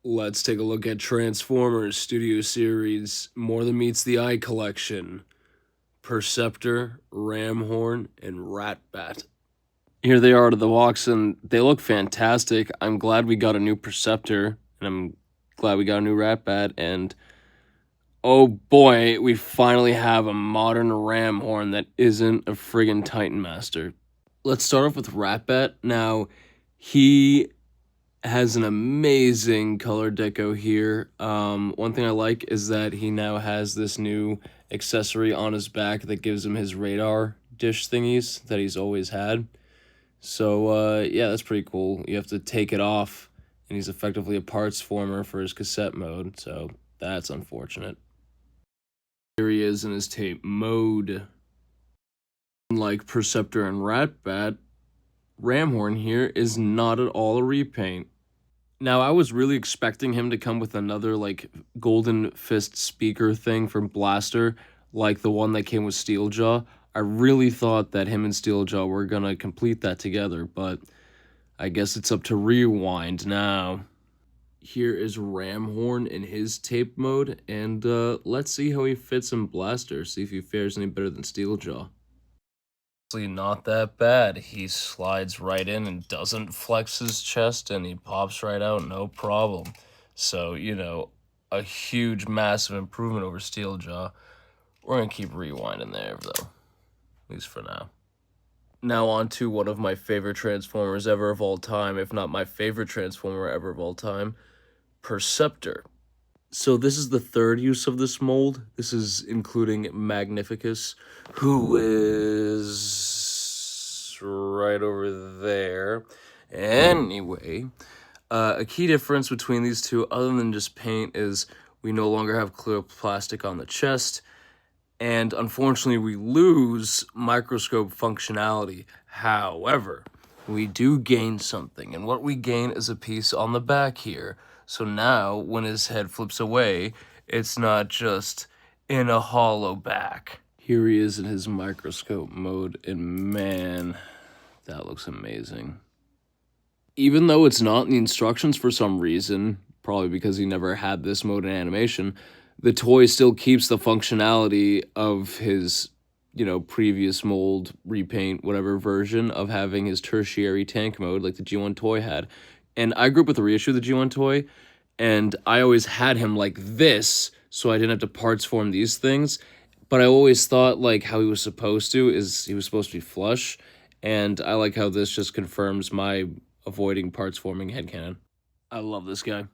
Let's take a look at Transformers Studio Series More Than Meets the Eye collection. Perceptor, Ramhorn, and Ratbat. Here they are to the box, and they look fantastic. I'm glad we got a new Perceptor, and I'm glad we got a new Ratbat, and oh boy, we finally have a modern Ramhorn that isn't a friggin' Titan Master. Let's start off with Ratbat. Now, he has an amazing color deco here. One thing I like is that he now has this new accessory on his back that gives him his radar dish thingies that he's always had. So, yeah, that's pretty cool. You have to take it off, and he's effectively a parts former for his cassette mode, so that's unfortunate. Here he is in his tape mode. Unlike Perceptor and Ratbat, Ramhorn here is not at all a repaint. Now, I was really expecting him to come with another, like, Golden Fist speaker thing from Blaster, like the one that came with Steeljaw. I really thought that him and Steeljaw were gonna complete that together, but I guess it's up to Rewind now. Here is Ramhorn in his tape mode, and let's see how he fits in Blaster, see if he fares any better than Steeljaw. Not that bad. He slides right in and doesn't flex his chest, and he pops right out, no problem. So, you know, a huge, massive improvement over Steeljaw. We're going to keep Rewinding there, though, at least for now. Now on to one of my favorite Transformers ever of all time, if not my favorite Transformer ever of all time, Perceptor. So this is the third use of this mold. This is including Magnificus, who is right over there. Anyway, a key difference between these two, other than just paint, is we no longer have clear plastic on the chest, and unfortunately we lose microscope functionality. However, we do gain something, and what we gain is a piece on the back here. So now, when his head flips away, it's not just in a hollow back. Here he is in his microscope mode, and man, that looks amazing. Even though it's not in the instructions for some reason, probably because he never had this mode in animation, the toy still keeps the functionality of his, previous mold, repaint, whatever version of having his tertiary tank mode like the G1 toy had. And I grew up with the reissue of the G1 toy, and I always had him like this, so I didn't have to parts form these things. But I always thought, like, how he was supposed to is he was supposed to be flush, and I like how this just confirms my avoiding parts forming headcanon. I love this guy.